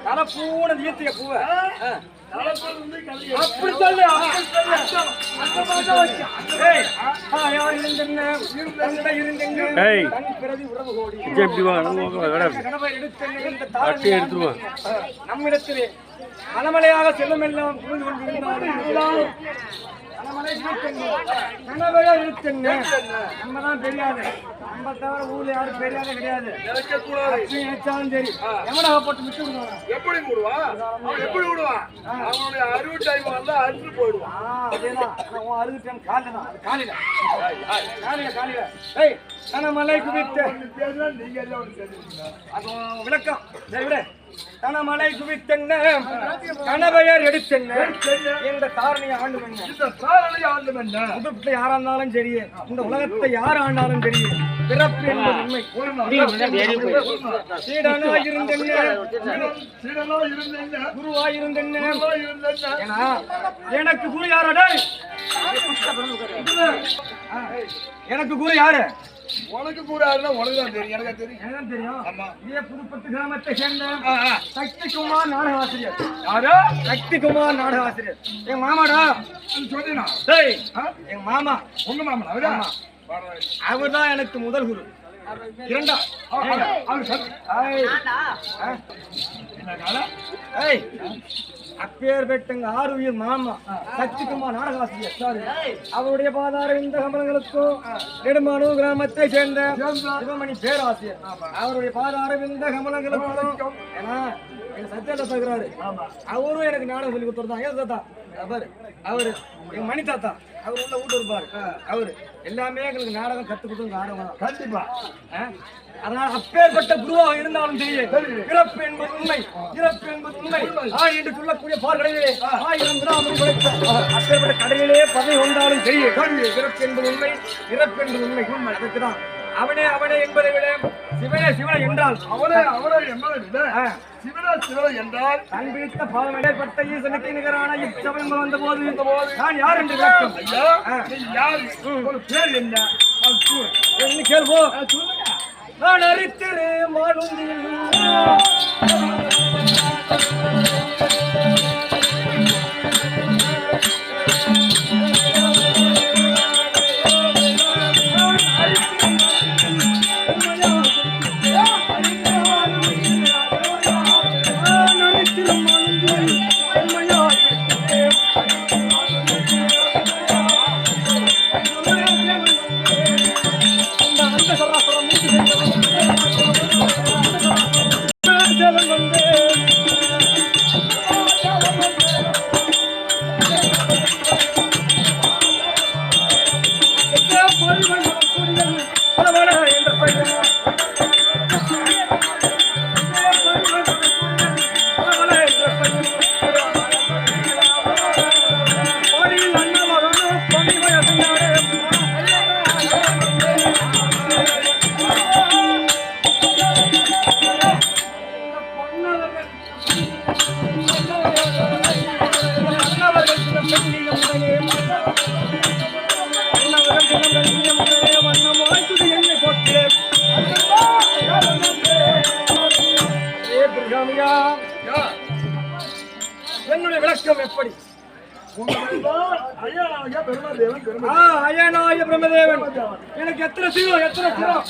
தலை பூன ஈர்த்திய பூவை அப்படி சொல்லு நம்மிடத்திலே மனமலையாக செல்லும் எல்லாம் புரிந்து கொண்டிருந்தாலும் நம்மதான் தெரியாது நம்ம தவிர ஊர்ல யாரும் பெரியாத கிடையாது நினைச்சாலும் சரி எவனாக போட்டு விட்டு விடுவான் எப்படி விடுவான் எப்படி விடுவான் அவனுடைய அறுபது டைம் வந்தா அறுத்து போயிடுவான் அதேதான் அறுபது டைம் காலையில காலையில காலையில காலையில ஏய் தனமலை குவித்த நீங்க எல்லாம் அது விளக்கம் விட தனமலை குவித்தென்ன கணவையர் எடுத்தென்ன என்ற தாரணையை ஆண்டு உலகத்தை யாரா இருந்தாலும் சரி இந்த உலகத்தை யார் ஆண்டாலும் சரி பிறப்பு என்பது உண்மை குருவாயிருந்தென்ன எனக்கு குரு யாரடா எனக்கு குரு யாரு உனக்கு கூட உனக்கு தான் தெரியும் எனக்கு தெரியும் எனக்கு தெரியும் ஆமா இதே புதுப்பட்டு கிராமத்தை சேர்ந்த சக்திகுமார் நாடக ஆசிரியர் யாரோ சக்திகுமார் நாடக ஆசிரியர் என் மாமாடா சொல்லினா டேய் என் மாமா உங்க மாமா அவரா அவர்தான் எனக்கு முதல் குரு இரண்டா அப்பேர் பெட்டங்க ஆறுயிர் மாமா சக்திகுமார் நாடகாசிரியர் அவருடைய பாதார இந்த கமலங்களுக்கும் நெடுமானு கிராமத்தை சேர்ந்த சிவமணி பேராசிரியர் அவருடைய பாதார இந்த கமலங்களுக்கும் எங்க சத்தியத்தை சொல்கிறாரு அவரும் எனக்கு நாடகம் சொல்லி கொடுத்துருதான் ஏன் தாத்தா அவரு எங்க மணி தாத்தா அவர் உள்ள வீட்டு இருப்பாரு அவரு எல்லாமே எங்களுக்கு நாடகம் கத்து கொடுத்து நாடகம் கண்டிப்பா அதனால அப்பேற்பட்ட குருவாக இருந்தாலும் தெரியும் பிறப்பு என்பது உண்மை இறப்பு என்பது உண்மை என்று சொல்லக்கூடிய பால்கடையிலே 1000 கிராமம் அப்பேற்பட்ட கடையிலே பதவி வந்தாலும் தெரியும் பிறப்பு என்பது உண்மை இறப்பு என்பது உண்மை உண்மை அதுக்குதான் அவனே அவனே என்பதை விட சிவனே சிவனை என்றால் அவனே அவனே என்பதை விட சிவனே சிவனை என்றால் தன் பிடித்த பாவமடைப்பட்ட ஈசனுக்கு நிகரான இச்சபை வந்த போது நான் யார் என்று கேட்கும் யார் ஒரு பேர் என்ன கேள்வோ நான் அறித்திரு மானுந்தில் என்னுடைய விளக்கம் எப்படி அயனாய பிரம்மதேவன் எனக்கு எத்தனை சிவம் எத்தனை சிவம்